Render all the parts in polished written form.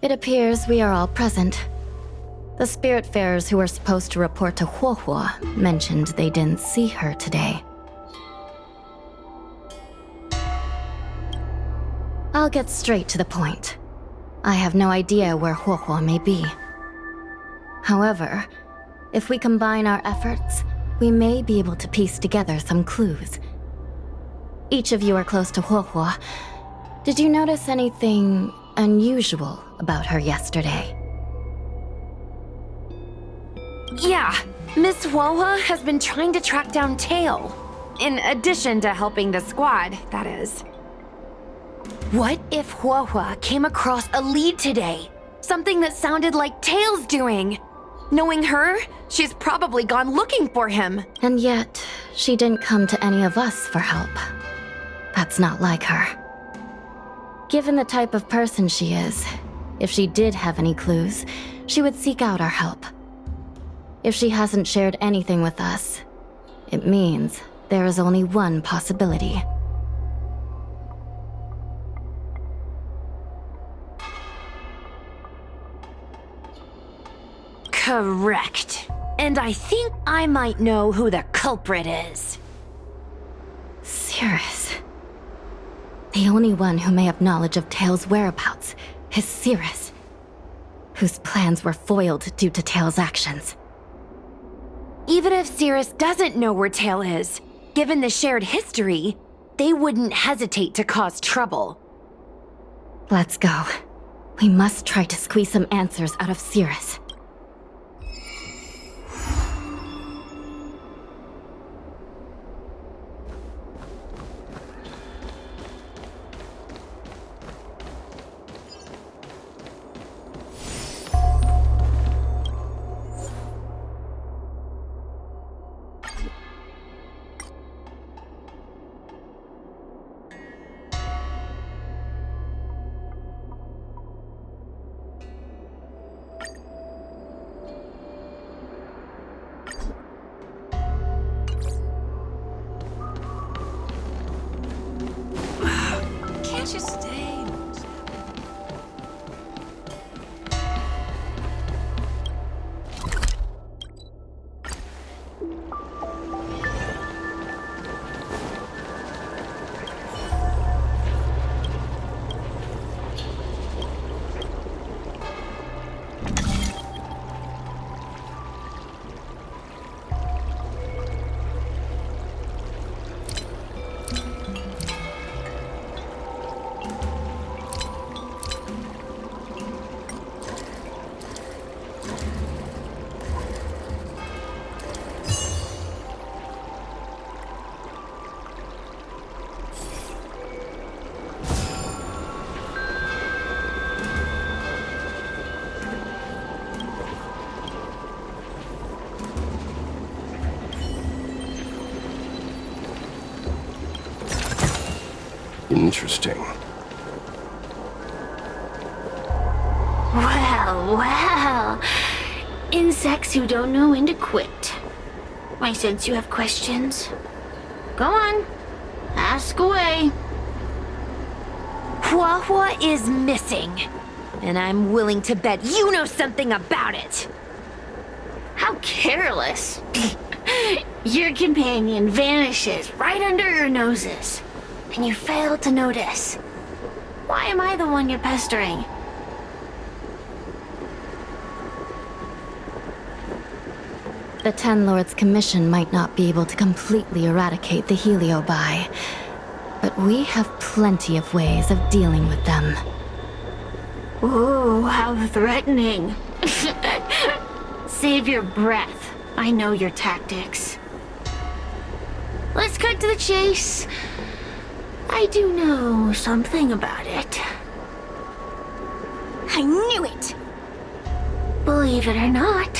It appears we are all present. The Spiritfarers who were supposed to report to Huohuo mentioned they didn't see her today. I'll get straight to the point. I have no idea where Huohuo may be. However, if we combine our efforts, we may be able to piece together some clues. Each of you are close to Huohuo. Did you notice anything unusual about her yesterday? Yeah, Miss Huohuo has been trying to track down Tail. In addition to helping the squad, that is. What if Huohuo came across a lead today? Something that sounded like Tail's doing. Knowing her, she's probably gone looking for him. And yet, she didn't come to any of us for help. That's not like her. Given the type of person she is, if she did have any clues, she would seek out our help. If she hasn't shared anything with us, it means there is only one possibility. Correct. And I think I might know who the culprit is. Cirrus. The only one who may have knowledge of Tail's whereabouts is Cirrus, whose plans were foiled due to Tail's actions. Even if Cirrus doesn't know where Tail is, given the shared history, they wouldn't hesitate to cause trouble. Let's go. We must try to squeeze some answers out of Cirrus. Can't you stay? Interesting. Well, well. Insects who don't know when to quit. I sense you have questions. Go on. Ask away. Huohuo is missing, and I'm willing to bet you know something about it. How careless. Your companion vanishes right under your noses, and you fail to notice. Why am I the one you're pestering? The Ten Lords' commission might not be able to completely eradicate the Heliobi, but we have plenty of ways of dealing with them. Ooh, how threatening. Save your breath. I know your tactics. Let's cut to the chase. I do know something about it. I knew it! Believe it or not,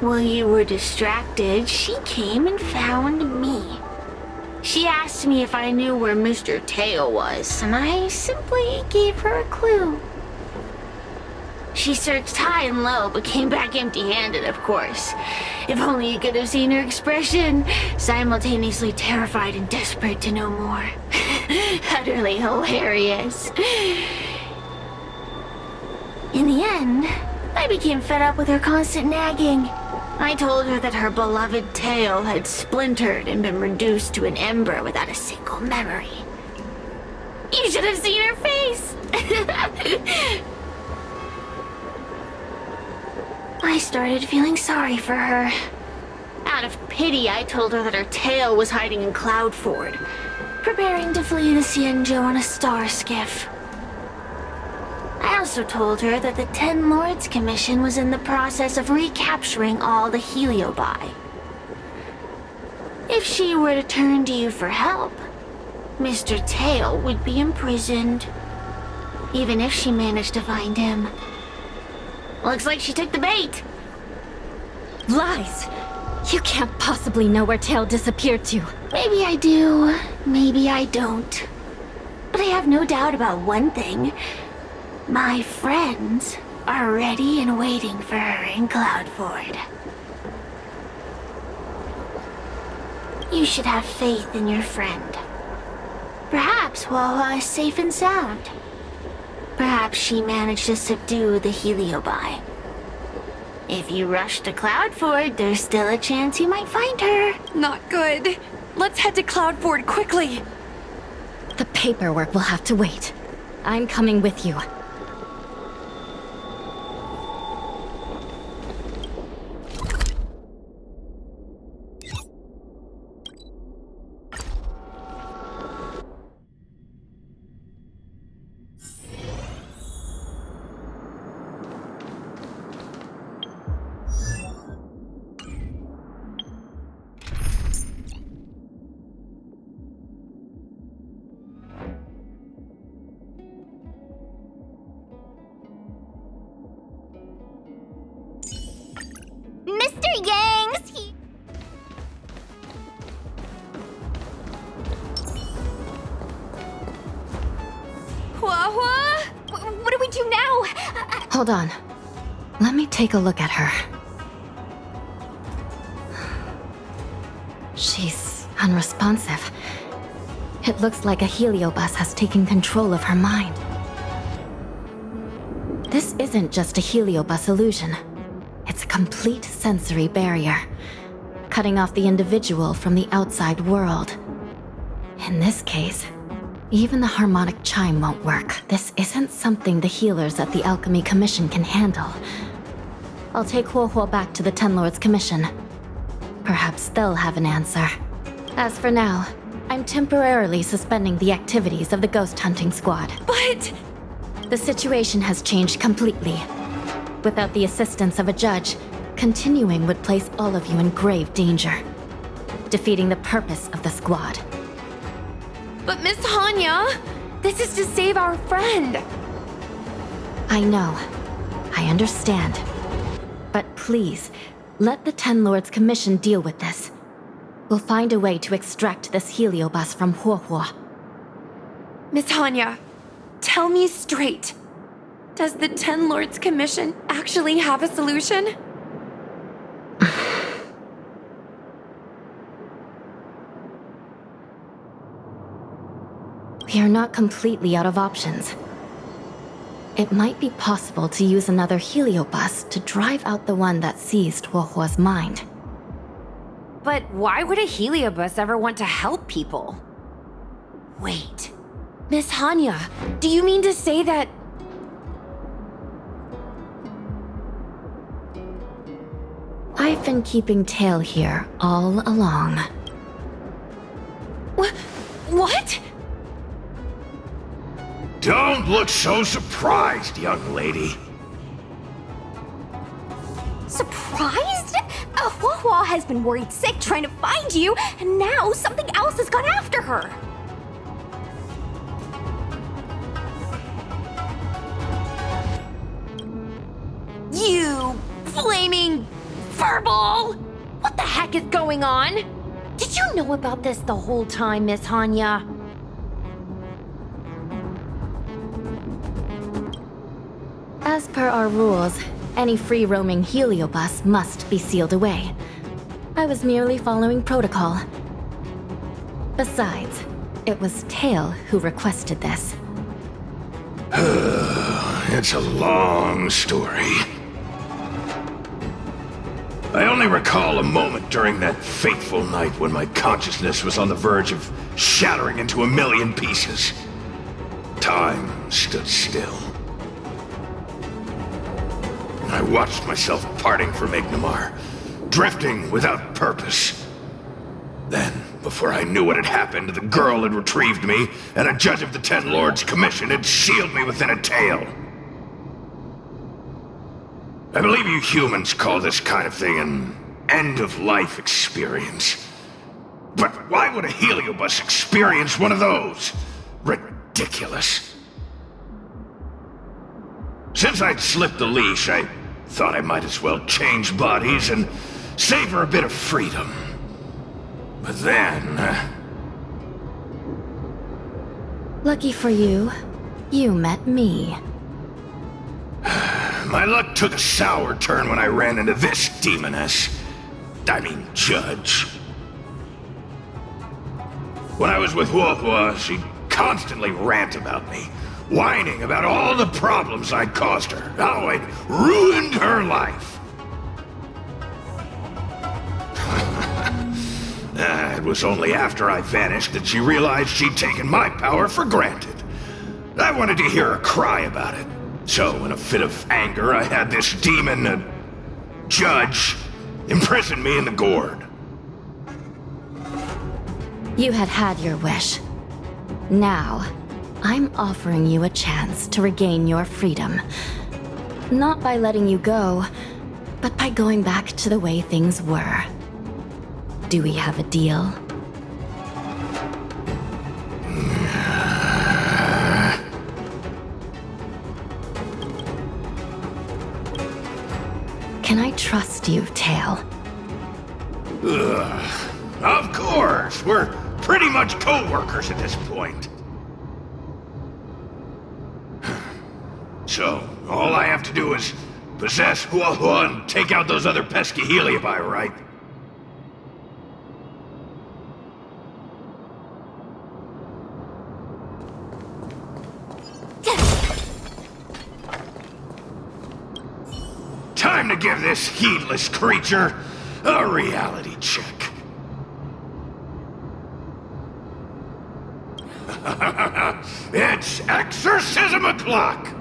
while you were distracted, she came and found me. She asked me if I knew where Mr. Teo was, and I simply gave her a clue. She searched high and low, but came back empty-handed, of course. If only you could have seen her expression, simultaneously terrified and desperate to know more. Utterly hilarious. In the end, I became fed up with her constant nagging. I told her that her beloved tail had splintered and been reduced to an ember without a single memory. You should have seen her face! I started feeling sorry for her. Out of pity, I told her that her tail was hiding in Cloudford, preparing to flee the Xianzhou on a star skiff. I also told her that the Ten Lords Commission was in the process of recapturing all the Heliobi. If she were to turn to you for help, Mr. Tail would be imprisoned, even if she managed to find him. Looks like she took the bait. Lies! You can't possibly know where Tail disappeared to. Maybe I do, maybe I don't. But I have no doubt about one thing. My friends are ready and waiting for her in Cloudford. You should have faith in your friend. Perhaps Wawa is safe and sound. Perhaps she managed to subdue the Heliobi. If you rush to Cloudford, there's still a chance you might find her. Not good. Let's head to Cloudford quickly. The paperwork will have to wait. I'm coming with you. Mr. Yang's Hua? What do we do now? Hold on. Let me take a look at her. She's unresponsive. It looks like a heliobus has taken control of her mind. This isn't just a heliobus illusion. It's a complete sensory barrier, cutting off the individual from the outside world. In this case, even the harmonic chime won't work. This isn't something the healers at the Alchemy Commission can handle. I'll take Huohuo back to the Ten Lords Commission. Perhaps they'll have an answer. As for now, I'm temporarily suspending the activities of the ghost hunting squad. But... The situation has changed completely. Without the assistance of a judge, continuing would place all of you in grave danger, defeating the purpose of the squad. But Miss Hanya, this is to save our friend. I know. I understand. But please, let the Ten Lords Commission deal with this. We'll find a way to extract this heliobus from Huohuo. Miss Hanya, tell me straight. Does the Ten Lords Commission actually have a solution? We are not completely out of options. It might be possible to use another heliobus to drive out the one that seized Huohuo's mind. But why would a heliobus ever want to help people? Wait, Miss Hanya, do you mean to say that... I've been keeping tail here all along. What? Don't look so surprised, young lady. surprised? Huahua has been worried sick trying to find you, and now something else has gone after her. You flaming furball! What the heck is going on? Did you know about this the whole time, Miss Hanya? As per our rules, any free-roaming heliobus must be sealed away. I was merely following protocol. Besides, it was Tail who requested this. It's a long story. I only recall a moment during that fateful night when my consciousness was on the verge of shattering into a million pieces. Time stood still. I watched myself parting from Ignamar, drifting without purpose. Then, before I knew what had happened, the girl had retrieved me, and a judge of the Ten Lords' commission had sealed me within a tale. I believe you humans call this kind of thing an end-of-life experience. But why would a heliobus experience one of those? Ridiculous. Since I'd slipped the leash, I thought I might as well change bodies and savor a bit of freedom. But then... Lucky for you, you met me. my luck took a sour turn when I ran into this demoness. I mean, judge. When I was with Huohua, she'd constantly rant about me, whining about all the problems I'd caused her, how I'd ruined her life. It was only after I vanished that she realized she'd taken my power for granted. I wanted to hear her cry about it. So, in a fit of anger, I had this demon, judge, imprison me in the gourd. You had had your wish. Now, I'm offering you a chance to regain your freedom. Not by letting you go, but by going back to the way things were. Do we have a deal? Can I trust you, Tail? Ugh. Of course! We're pretty much co-workers at this point. So, all I have to do is possess Huohua and take out those other pesky Heliobi, right? Time to give this heedless creature a reality check. It's exorcism o'clock!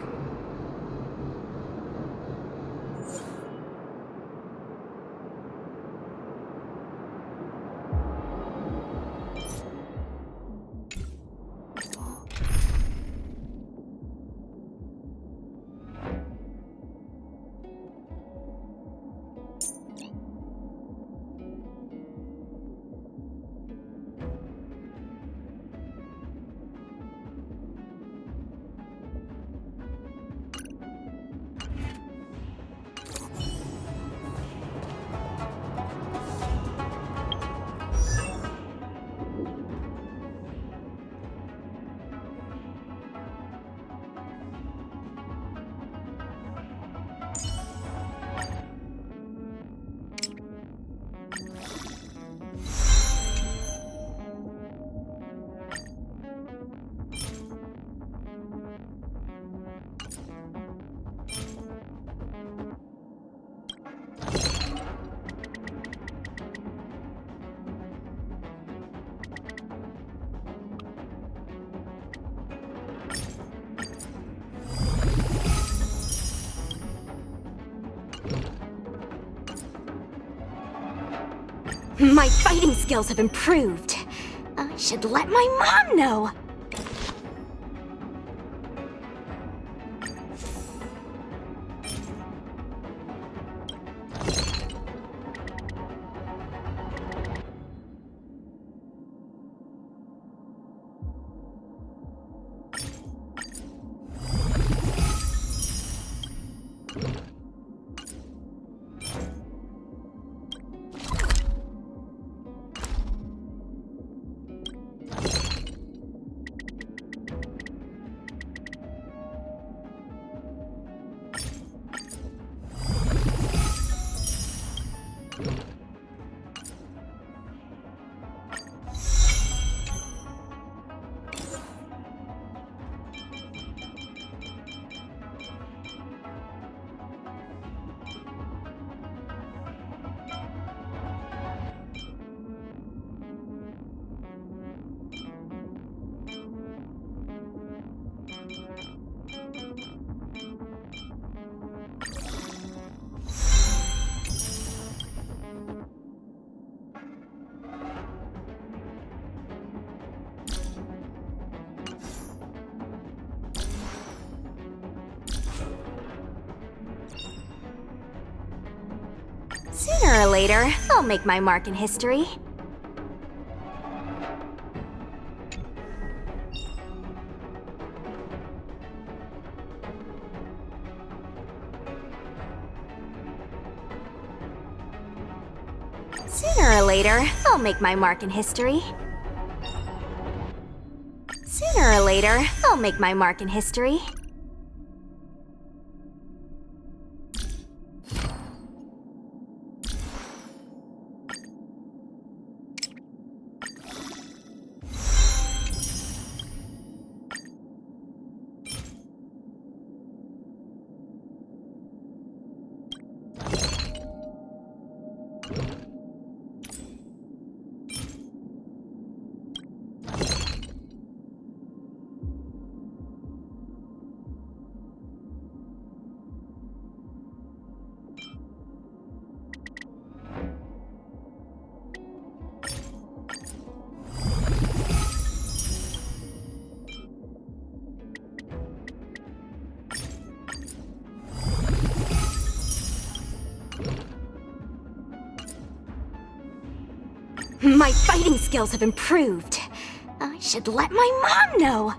My fighting skills have improved. I should let my mom know. later, I'll make my mark in history. Sooner or later, I'll make my mark in history. Sooner or later, I'll make my mark in history. My fighting skills have improved. I should let my mom know.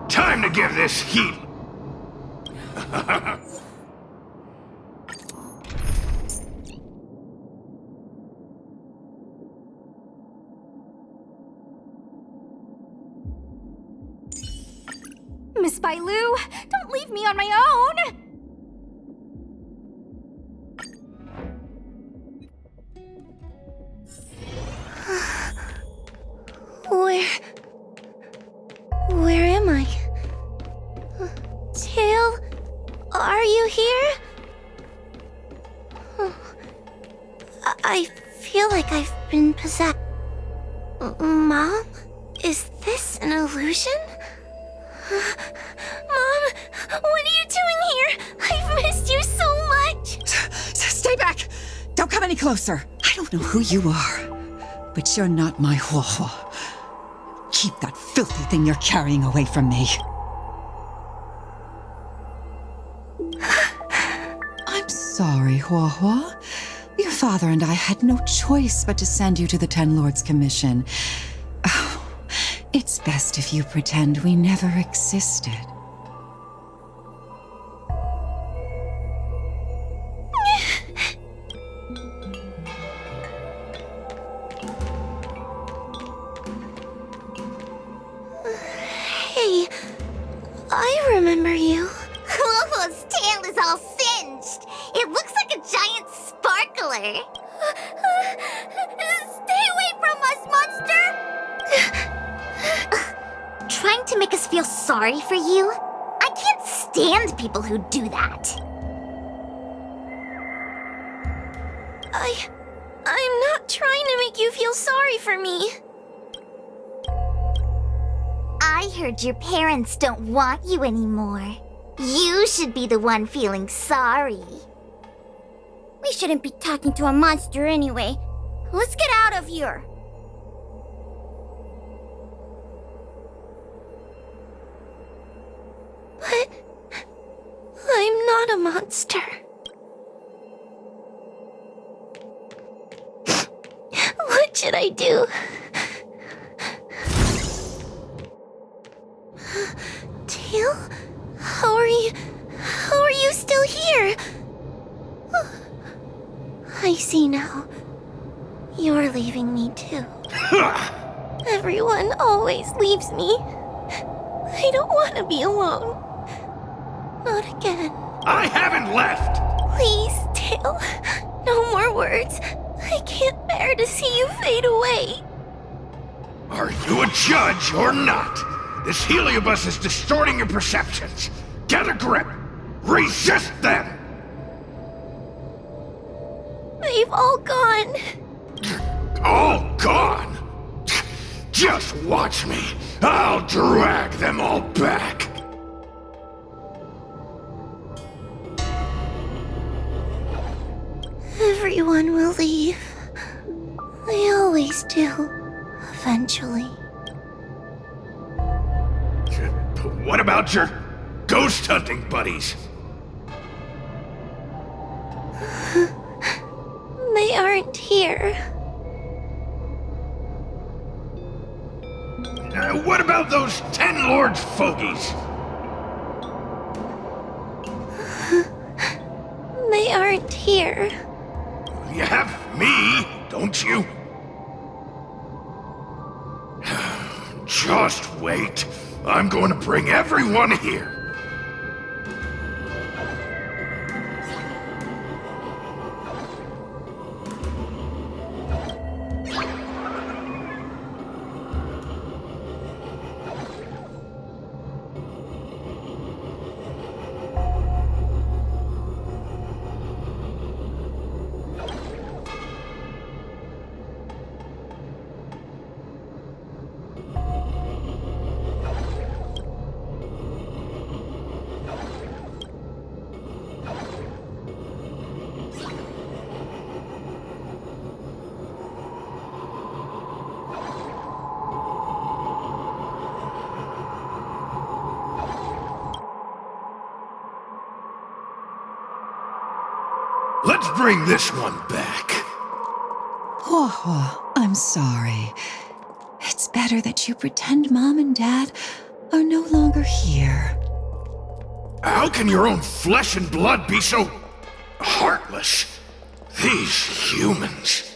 Time to give this heat. Miss Bailu, don't leave me on my own! Where am I? Tail, are you here? I feel like I've been possessed. Mom? Is this an illusion? Mom, what are you doing here? I've missed you so much! Stay back! Don't come any closer! I don't know who you are, but you're not my Huohuo. Keep that filthy thing you're carrying away from me. I'm sorry, Huohuo. Your father and I had no choice but to send you to the Ten Lords Commission. Oh, it's best if you pretend we never existed. Hey, I remember you. Huohuo's tail is all singed. It looks like a giant sparkler. Stay away from us, monster! Trying to make us feel sorry for you? I can't stand people who do that. I'm not trying to make you feel sorry for me. I heard your parents don't want you anymore. You should be the one feeling sorry. We shouldn't be talking to a monster anyway. Let's get out of here. But I'm not a monster. What should I do? Tail? How are you still here? I see now. You're leaving me too. Everyone always leaves me. I don't want to be alone. Not again. I haven't left! Please, Tail. No more words. I can't bear to see you fade away. Are you a judge or not? This heliobus is distorting your perceptions. Get a grip! Resist them! They've all gone. All gone? Just watch me. I'll drag them all back. Everyone will leave. They always do. Eventually. What about your ghost hunting buddies? They aren't here. What about those 10 Lords fogies? They aren't here. You have me, don't you? Just wait. I'm going to bring everyone here. Let's bring this one back. Huohuo, I'm sorry. It's better that you pretend Mom and Dad are no longer here. How can your own flesh and blood be so heartless? These humans.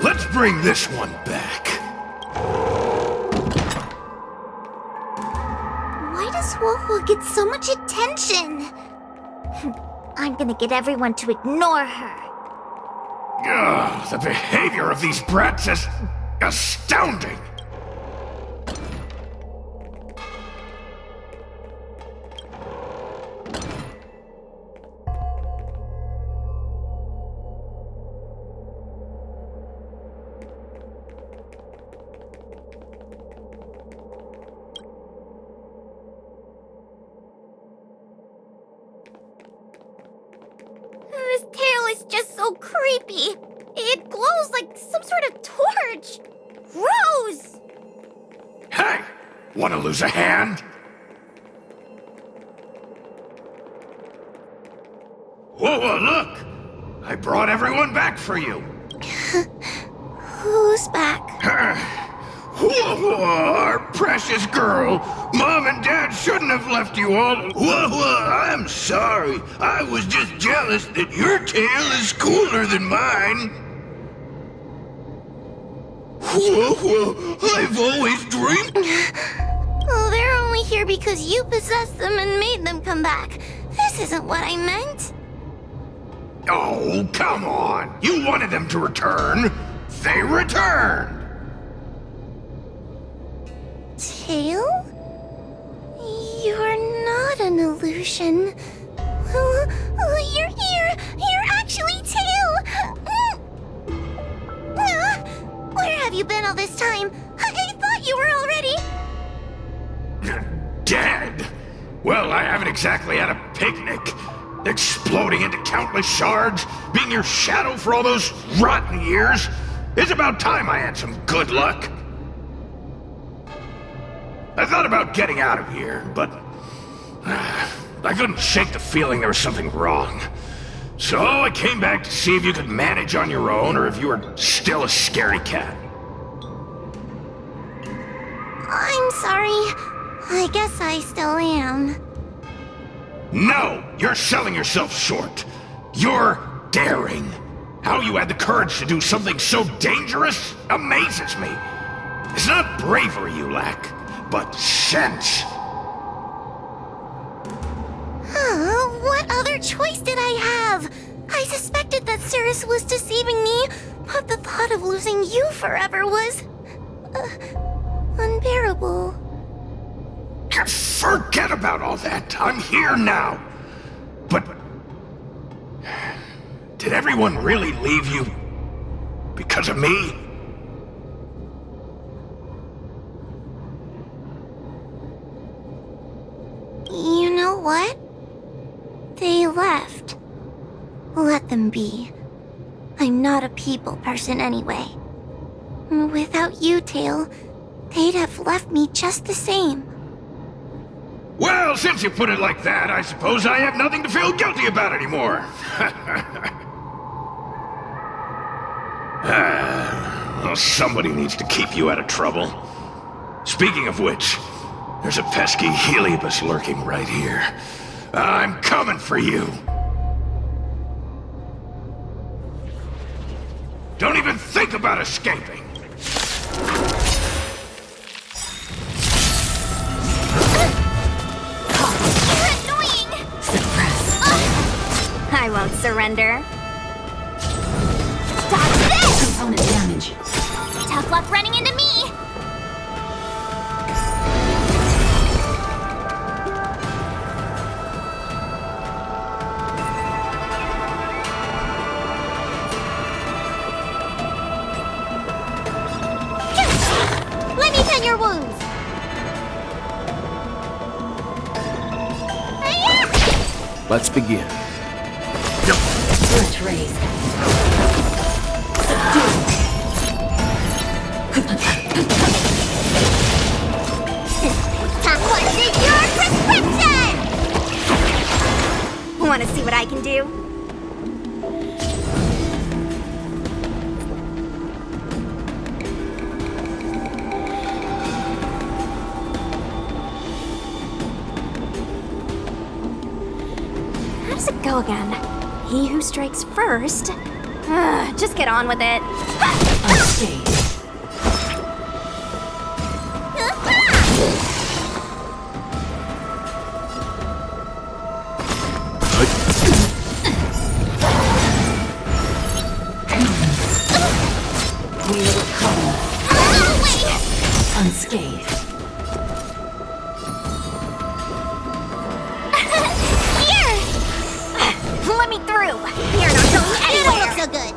Let's bring this one back. Why does Huohuo get so much attention? I'm gonna get everyone to ignore her. Ugh, the behavior of these brats is astounding. This tail is just so creepy. It glows like some sort of torch. Rose! Hey, want to lose a hand? Whoa, look! I brought everyone back for you. Who's back? Whoa, our precious girl. Mom and Dad shouldn't have left you all. Whoa, I'm sorry. I was just jealous that your tail is cooler than mine. I've always dreamed. Oh, they're only here because you possessed them and made them come back. This isn't what I meant. Oh, come on. You wanted them to return. They returned. Tail? You're not an illusion. You're here. You're actually Tail. Where have you been all this time? I thought you were already... Dead? Well, I haven't exactly had a picnic. Exploding into countless shards, being your shadow for all those rotten years. It's about time I had some good luck. I thought about getting out of here, but I couldn't shake the feeling there was something wrong. So I came back to see if you could manage on your own or if you were still a scary cat. I'm sorry. I guess I still am. No! You're selling yourself short. You're daring. How you had the courage to do something so dangerous amazes me. It's not bravery you lack, but sense. What other choice did I have? I suspected that Cirrus was deceiving me, but the thought of losing you forever was... unbearable. Forget about all that. I'm here now. But... did everyone really leave you because of me? You know what? They left. Let them be. I'm not a people person anyway. Without you, Tail, they'd have left me just the same. Well, since you put it like that, I suppose I have nothing to feel guilty about anymore. Well, somebody needs to keep you out of trouble. Speaking of which, there's a pesky Heliobus lurking right here. I'm coming for you. Don't even think about escaping. You're annoying! I won't surrender. Dodge this! Component damage. Tough luck running into me! Let me tend your wounds! Let's begin. Let's raise. Top one's at your prescription! Wanna see what I can do? How does it go again? He who strikes first. Just get on with it. Unscathed. We will recover. Unscathed. Here! Let me through. You're not going anywhere. You don't look so good.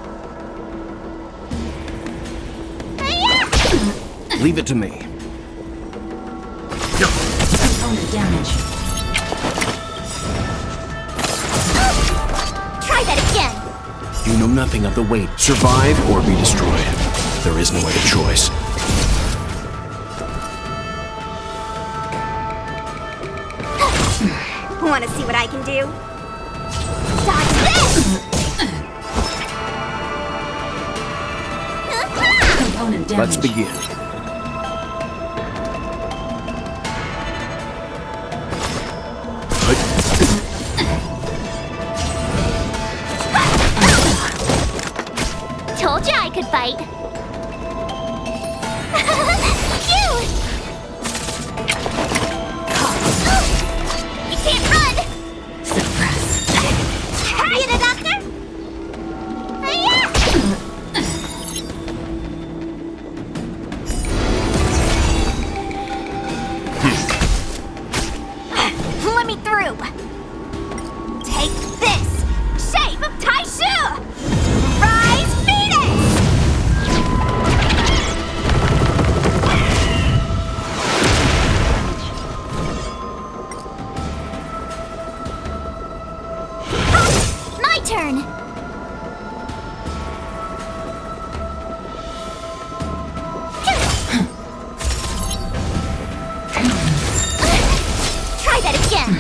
Leave it to me. Component damage. Try that again. You know nothing of the weight. Survive or be destroyed. There is no other choice. Want to see what I can do? Dodge this! Component damage. Let's begin. Told you I could fight. Let me through! Take this! Shape of Taishu! Rise Phoenix! My turn! Try that again!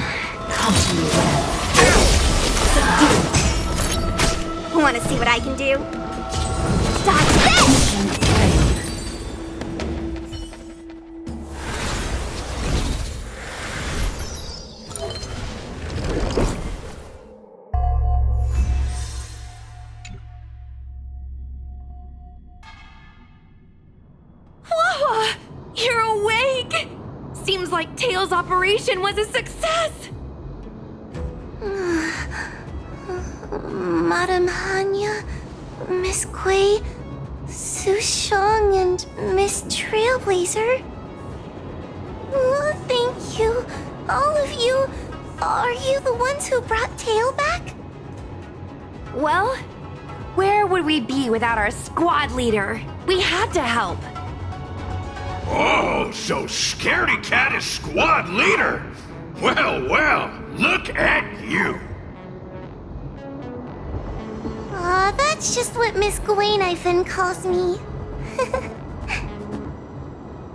Wanna see what I can do? Dodge this! Wawa! You're awake! Seems like Tails' operation was a success! Madam Hanya, Miss Kuei, Su Shang, and Miss Trailblazer. Oh, thank you. All of you. Are you the ones who brought Tail back? Well, where would we be without our squad leader? We had to help. Oh, so Scaredy Cat is squad leader? Well, well, look at you. Aw, that's just what Miss Gwainifin calls me.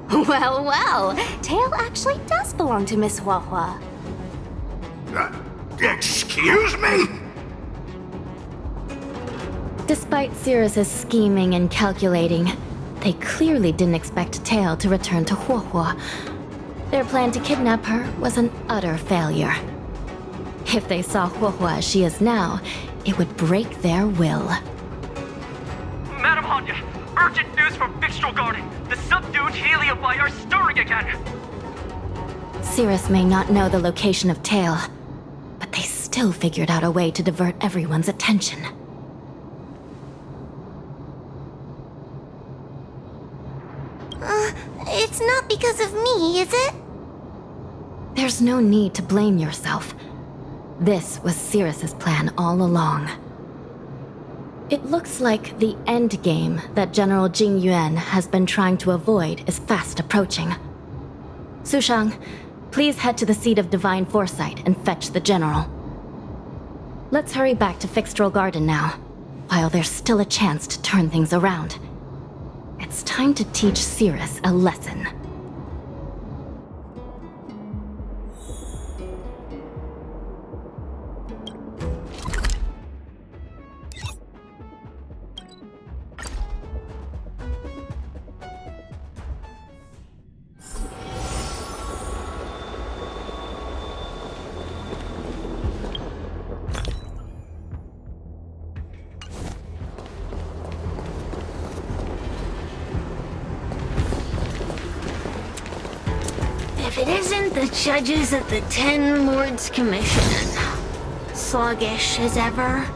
Well, well, Tail actually does belong to Miss Huahua. Excuse me? Despite Cirrus's scheming and calculating, they clearly didn't expect Tail to return to Huahua. Their plan to kidnap her was an utter failure. If they saw Huahua as she is now, it would break their will. Madam Hanya, urgent news from Victual Garden. The subdued Heliobi are stirring again. Cirrus may not know the location of Tail, but they still figured out a way to divert everyone's attention. It's not because of me, is it? There's no need to blame yourself. This was Cirrus's plan all along. It looks like the end game that General Jing Yuan has been trying to avoid is fast approaching. Su Shang, please head to the seat of Divine Foresight and fetch the General. Let's hurry back to Fixtral Garden now, while there's still a chance to turn things around. It's time to teach Cirrus a lesson. If it isn't the judges at the Ten Lords Commission, sluggish as ever.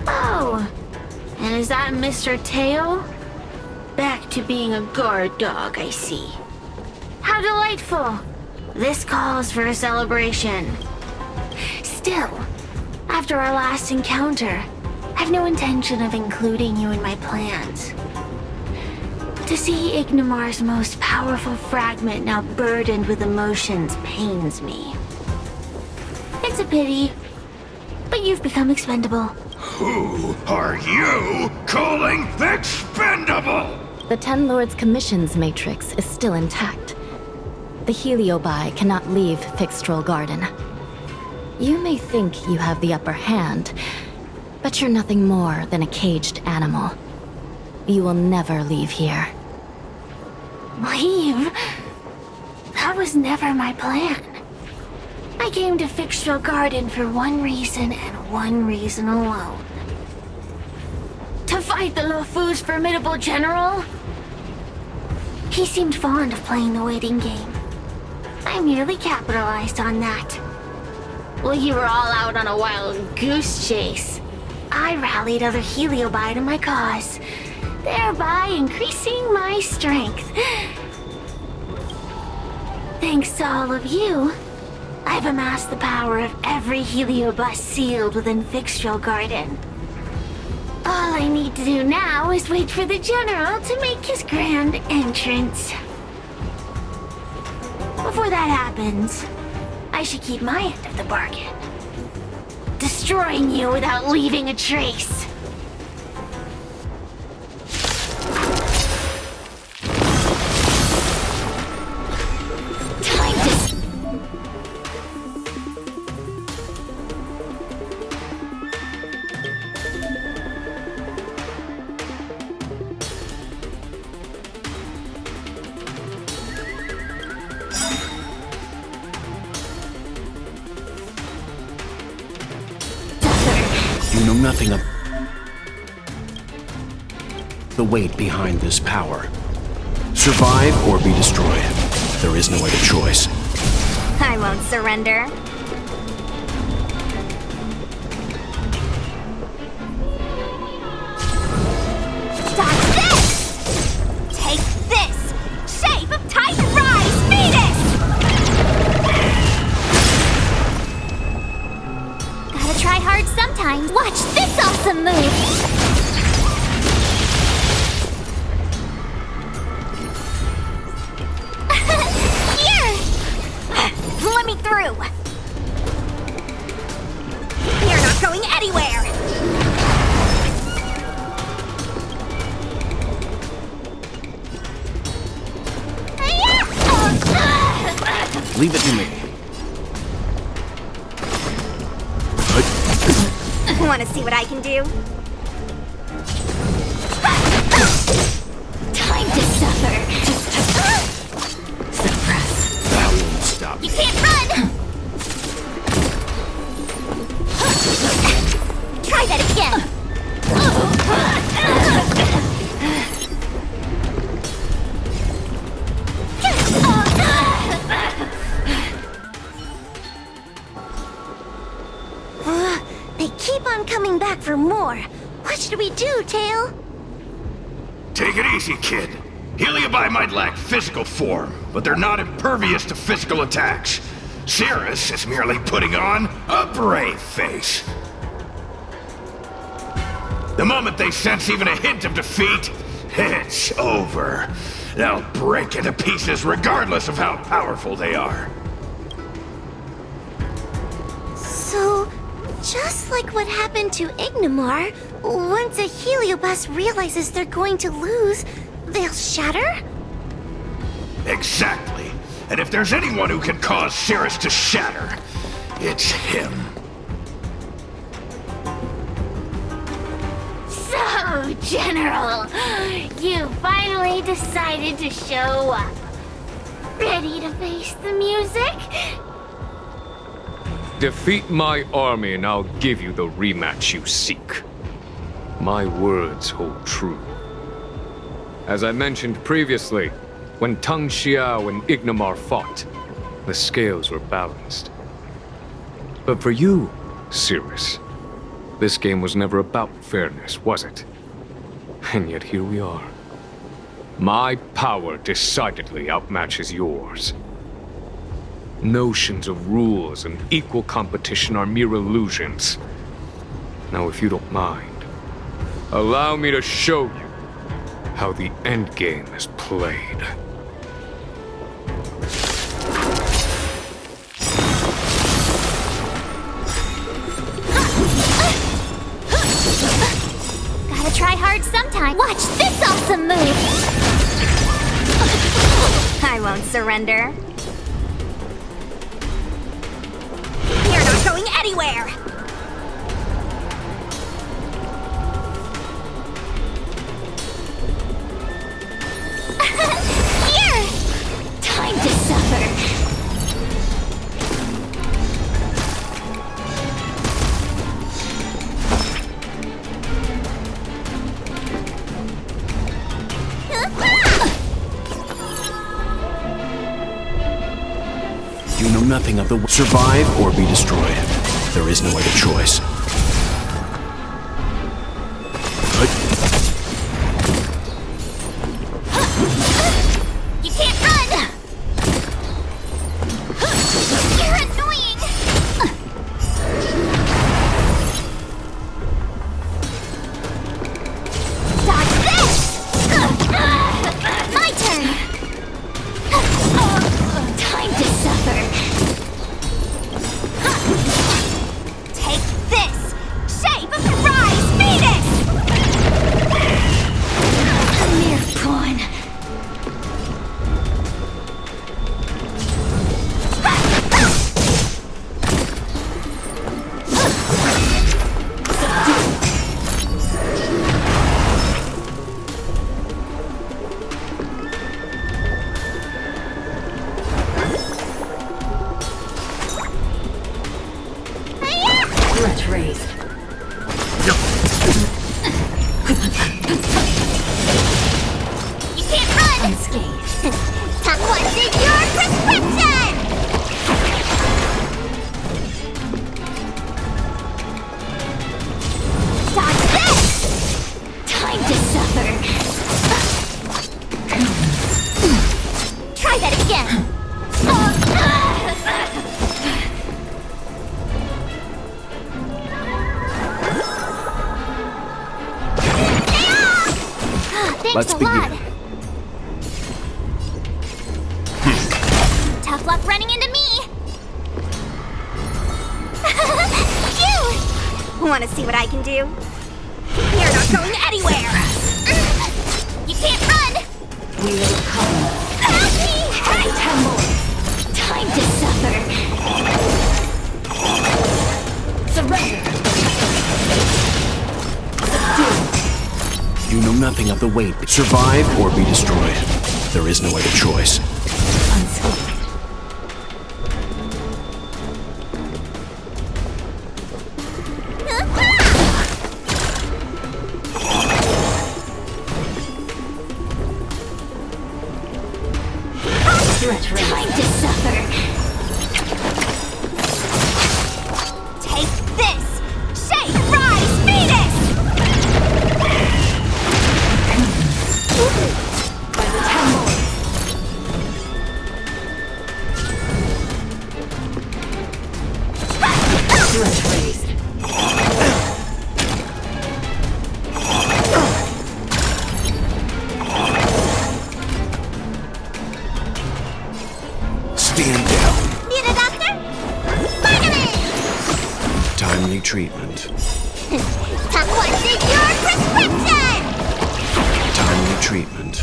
Oh, and is that Mr. Tail? Back to being a guard dog, I see. How delightful! This calls for a celebration. Still, after our last encounter, I've no intention of including you in my plans. To see Ignimar's most powerful fragment now burdened with emotions pains me. It's a pity, but you've become expendable. Who are you calling expendable? The Ten Lords Commission's matrix is still intact. The Heliobi cannot leave Fixtral Garden. You may think you have the upper hand, but you're nothing more than a caged animal. You will never leave here. Leave? That was never my plan. I came to Fixtral Garden for one reason and one reason alone. To fight the Luofu's formidable general? He seemed fond of playing the waiting game. I merely capitalized on that. While you were all out on a wild goose chase, I rallied other Heliobi to my cause, thereby increasing my strength. Thanks to all of you, I've amassed the power of every Heliobus sealed within Fixtral Garden. All I need to do now is wait for the General to make his grand entrance. Before that happens, I should keep my end of the bargain. Destroying you without leaving a trace. Time to... You know nothing of the weight behind this power. Survive or be destroyed. There is no other choice. I won't surrender. Dodge this! Take this! Shape of Titan Rise, Venus! Gotta try hard sometimes. Watch this awesome move! Let me through! You're not going anywhere! Leave it to me. Want to see what I can do? Time to suffer! Suppress. That won't stop You me. can't run! Try that again! They keep on coming back for more. What should we do, Tail? Take it easy, kid. Heliobi might lack physical form, but they're not impervious to physical attacks. Cirrus is merely putting on a brave face. The moment they sense even a hint of defeat, it's over. They'll break into pieces regardless of how powerful they are. So, just like what happened to Ignimar, once a Heliobus realizes they're going to lose, they'll shatter? Exactly. And if there's anyone who can cause Cirrus to shatter, it's him. So, General, you finally decided to show up. Ready to face the music? Defeat my army and I'll give you the rematch you seek. My words hold true. As I mentioned previously, when Tang Xiao and Ignimar fought, the scales were balanced. But for you, Cirrus, this game was never about fairness, was it? And yet here we are. My power decidedly outmatches yours. Notions of rules and equal competition are mere illusions. Now, if you don't mind, allow me to show you how the endgame is played. Gotta try hard sometime. Watch this awesome move! I won't surrender. You're not going anywhere! Here! Time to suffer! nothing of the... Survive or be destroyed. There is no other choice. You can't run! You're annoying! Dodge this! My turn! Time to suffer. Take this! Shape of the rise, Venus! A mere pawn. Threat raised. You can't run! Unscathed. Top what's in your prescription! Dodge this! Time to suffer. Try that again. Thanks Let's a begin. lot. Tough luck running into me. Phew! Want to see what I can do? You're not going anywhere. You can't run. We will come. Help me! Tremble. Time to suffer. Surrender. You know nothing of the weight. Survive or be destroyed. There is no other choice. Unscathed. Threat raised. Time to suffer. Take this! Shape, rise, Venus! By the temple. Threat raised. Stand down. Need a doctor? Vitamin! Timely treatment. Top what's in your prescription! Timely treatment.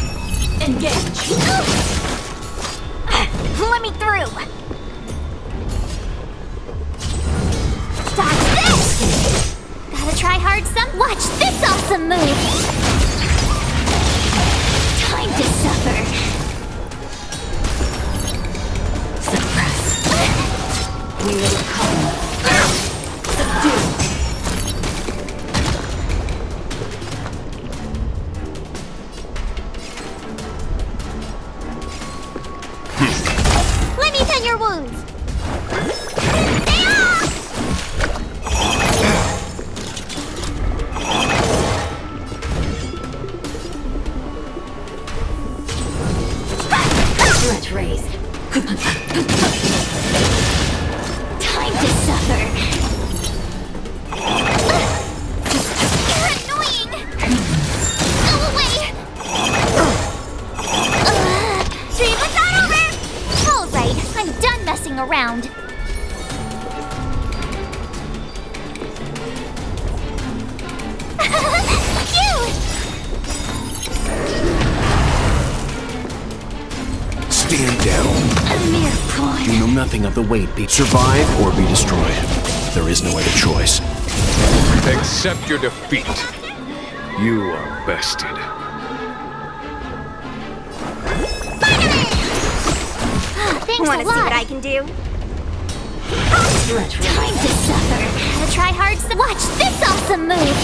Engage. Let me through! Dodge this! Gotta try hard some. Watch this awesome move! Time to suffer. Suppress. We will come. Subdue. Let me tend your wounds. Threat raised. Time to suffer. You're annoying. Go away. Dream is not over. All right, I'm done messing around. Phew! Stand down. A mere pawn. You know nothing of the weight. Survive or be destroyed. There is no other choice. Accept your defeat. You are bested. Thanks Want a to see lot. what I can do? Threat raised. Time to suffer. Gotta try hard. Watch this awesome move.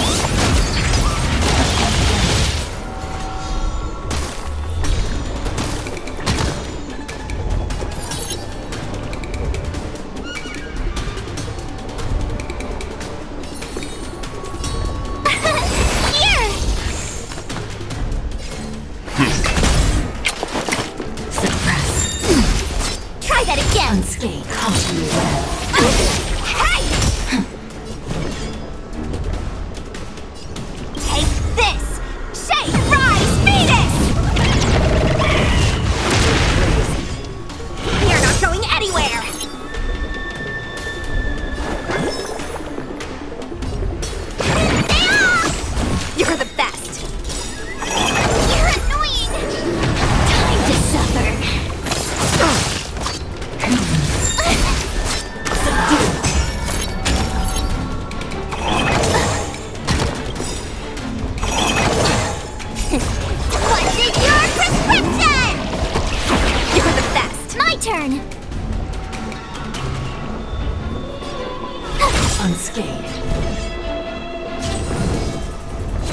unscathed.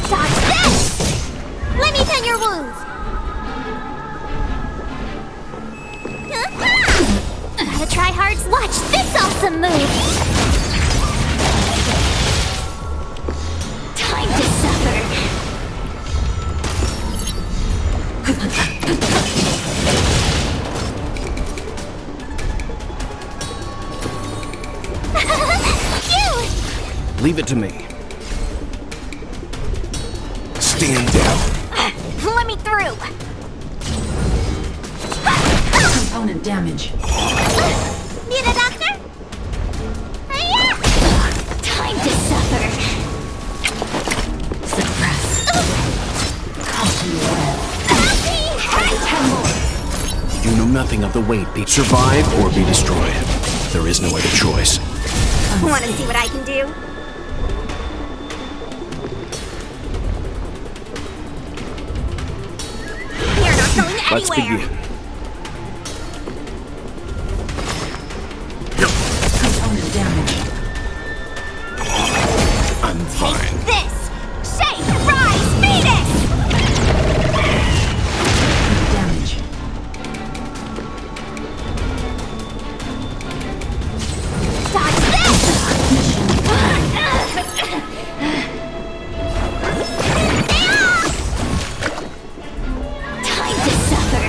Dodge this! Let me tend your wounds! Gotta try hard. Watch this awesome move! Time to suffer. Leave it to me. Stand down. Let me through! Component damage. Need a doctor? Hiya! Time to suffer. Suppress. Come to your web. You know nothing of the weight. Survive or be destroyed. There is no other choice. Wanna see what I can do? You're not going Let's anywhere! begin. Component damage. I'm fine. This! Shake! Rise! Phoenix! Damage. Dodge this! Time to suffer.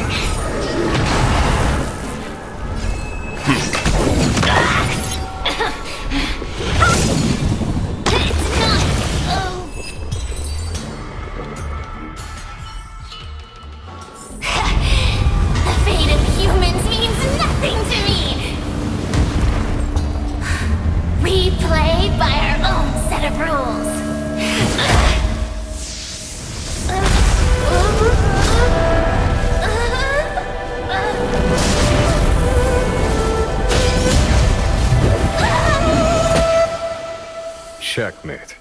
It's not... Oh... The fate of humans means nothing to me. We play by our own set of rules. Checkmate.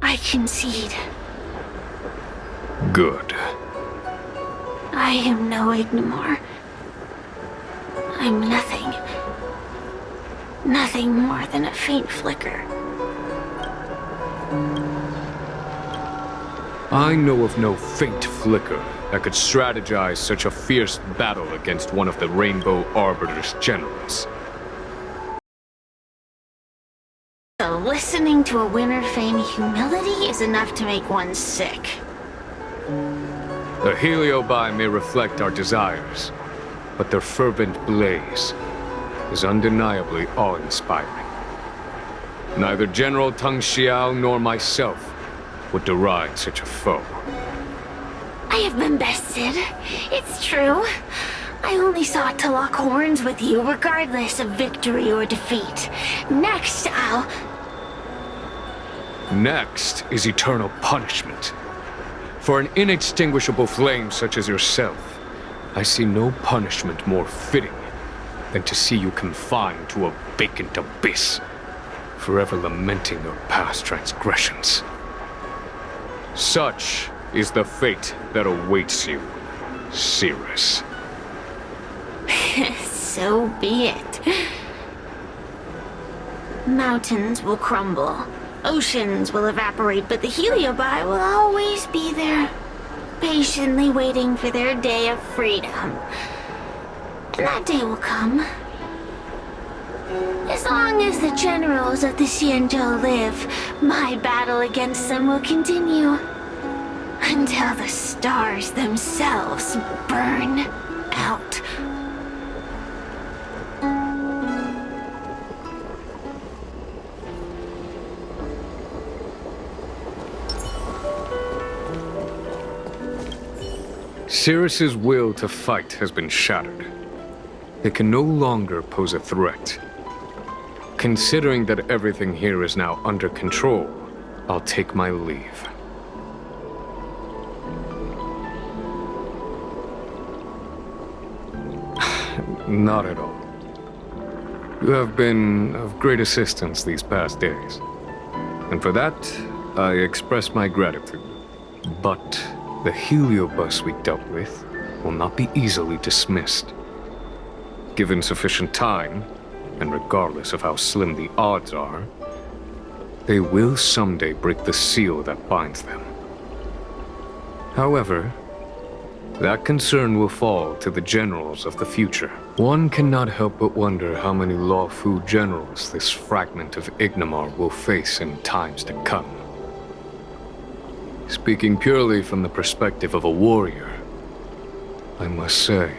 I concede. Good. I am no Ignimor. I'm nothing. Nothing more than a faint flicker. I know of no faint flicker that could strategize such a fierce battle against one of the Rainbow Arbiter's generals. So listening to a winner feign humility is enough to make one sick. The Heliobi may reflect our desires, but their fervent blaze is undeniably awe-inspiring. Neither General Tang Xiao nor myself would deride such a foe. I have been bested. It's true. I only sought to lock horns with you regardless of victory or defeat. Next, Next is eternal punishment. For an inextinguishable flame such as yourself, I see no punishment more fitting than to see you confined to a vacant abyss, forever lamenting your past transgressions. Such is the fate that awaits you, Cirrus. So be it. Mountains will crumble. Oceans will evaporate, but the Heliobi will always be there, patiently waiting for their day of freedom. And that day will come. As long as the generals of the Xianzhou live, my battle against them will continue. Until the stars themselves burn out. Cirrus's will to fight has been shattered. They can no longer pose a threat. Considering that everything here is now under control, I'll take my leave. Not at all. You have been of great assistance these past days. And for that, I express my gratitude. But the heliobus we dealt with will not be easily dismissed. Given sufficient time, and regardless of how slim the odds are, they will someday break the seal that binds them. However, that concern will fall to the generals of the future. One cannot help but wonder how many Lawfu generals this fragment of Ignimar will face in times to come. Speaking purely from the perspective of a warrior, I must say,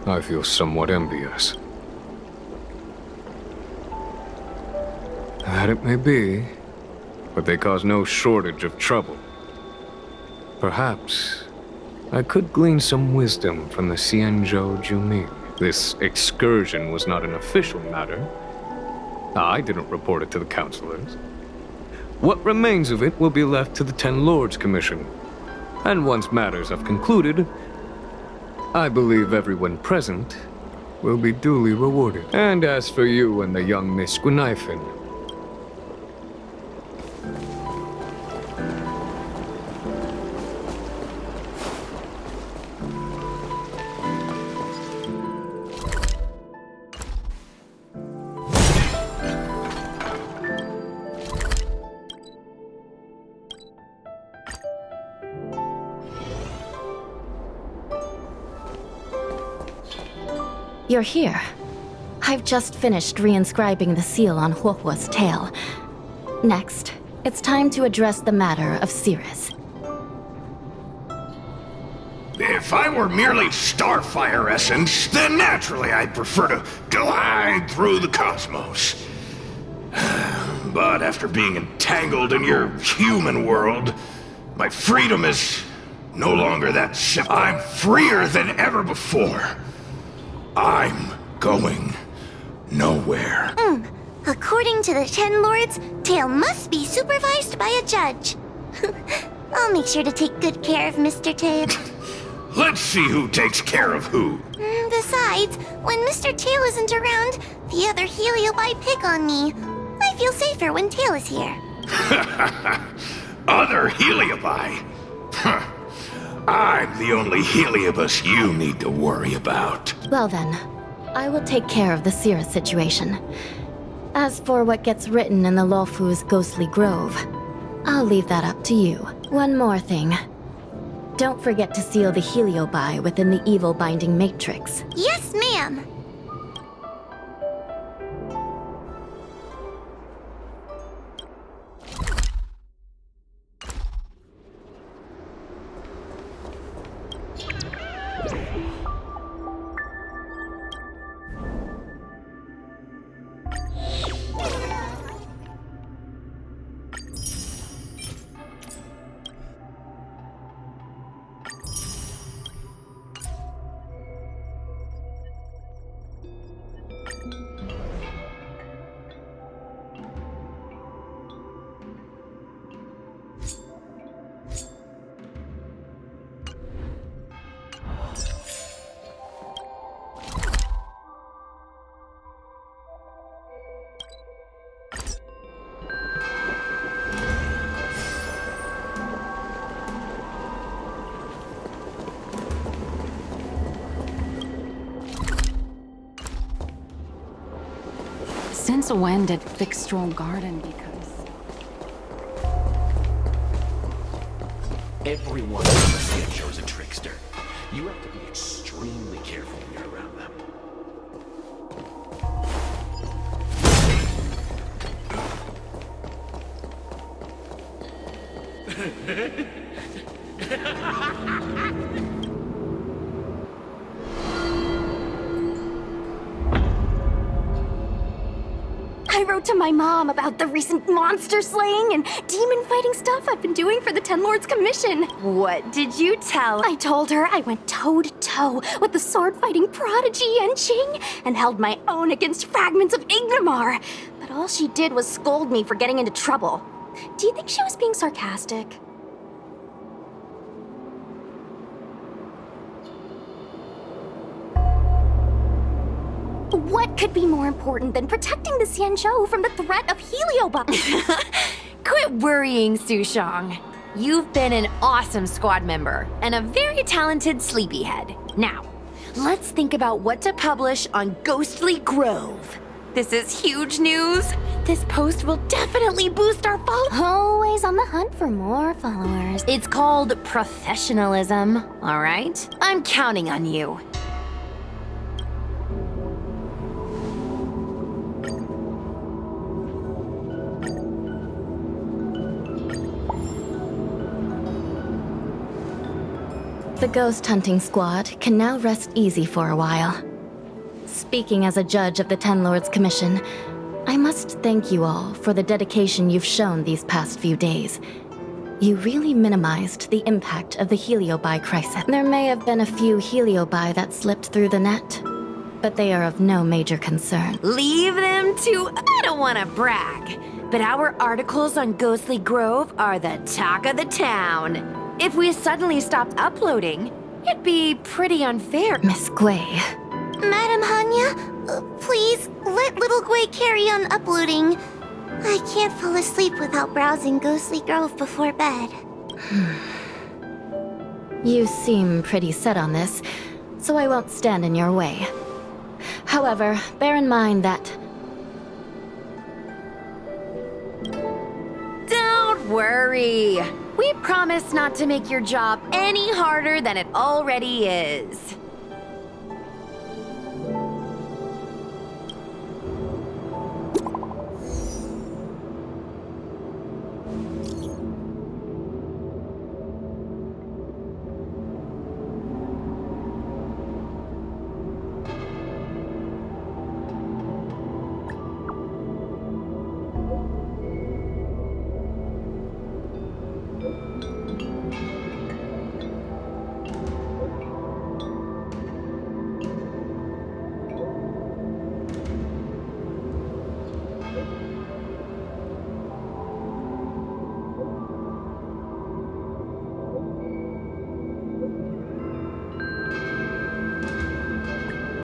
I feel somewhat envious. That it may be, but they cause no shortage of trouble. Perhaps I could glean some wisdom from the Xianzhou Juming. This excursion was not an official matter. I didn't report it to the counselors. What remains of it will be left to the Ten Lords Commission. And once matters have concluded, I believe everyone present will be duly rewarded. And as for you and the young Miss Guinaifen, you're here. I've just finished reinscribing the seal on Huohuo's tail. Next, it's time to address the matter of Cirrus. If I were merely starfire essence, then naturally I'd prefer to glide through the cosmos. But after being entangled in your human world, my freedom is no longer that simple. I'm freer than ever before. I'm going nowhere. According to the Ten Lords, Tail must be supervised by a judge. I'll make sure to take good care of Mr. Tail. Let's see who takes care of who. Besides, when Mr. Tail isn't around, the other Heliobi pick on me. I feel safer when Tail is here. Other Heliobi? Huh. I'm the only Heliobus you need to worry about. Well then, I will take care of the Cirrus situation. As for what gets written in the Lawfu's ghostly grove, I'll leave that up to you. One more thing. Don't forget to seal the Heliobi within the evil binding matrix. Yes, ma'am. Since when did Fixstral Garden become... Everyone in the Xianzhou is a trickster. You have to be extremely careful when you're around them. I wrote to my mom about the recent monster slaying and demon fighting stuff I've been doing for the Ten Lords Commission. What did you tell? I told her I went toe-to-toe with the sword-fighting prodigy Yanqing and held my own against fragments of Ignimar. But all she did was scold me for getting into trouble. Do you think she was being sarcastic? What could be more important than protecting the Xianzhou from the threat of Heliobi? Quit worrying, Sushang. You've been an awesome squad member and a very talented sleepyhead. Now, Let's think about what to publish on Ghostly Grove. This is huge news. This post will definitely boost our followers. Always on the hunt for more followers. It's called professionalism, all right? I'm counting on you. The ghost hunting squad can now rest easy for a while. Speaking as a judge of the Ten Lords Commission, I must thank you all for the dedication you've shown these past few days. You really minimized the impact of the Heliobi crisis. There may have been a few Heliobi that slipped through the net, but they are of no major concern. Leave them to... I don't want to brag, but our articles on Ghostly Grove are the talk of the town. If we suddenly stopped uploading, it'd be pretty unfair. Miss Gui. Madam Hanya, please let little Gui carry on uploading. I can't fall asleep without browsing Ghostly Grove before bed. You seem pretty set on this, so I won't stand in your way. However, bear in mind that... Don't worry. We promise not to make your job any harder than it already is.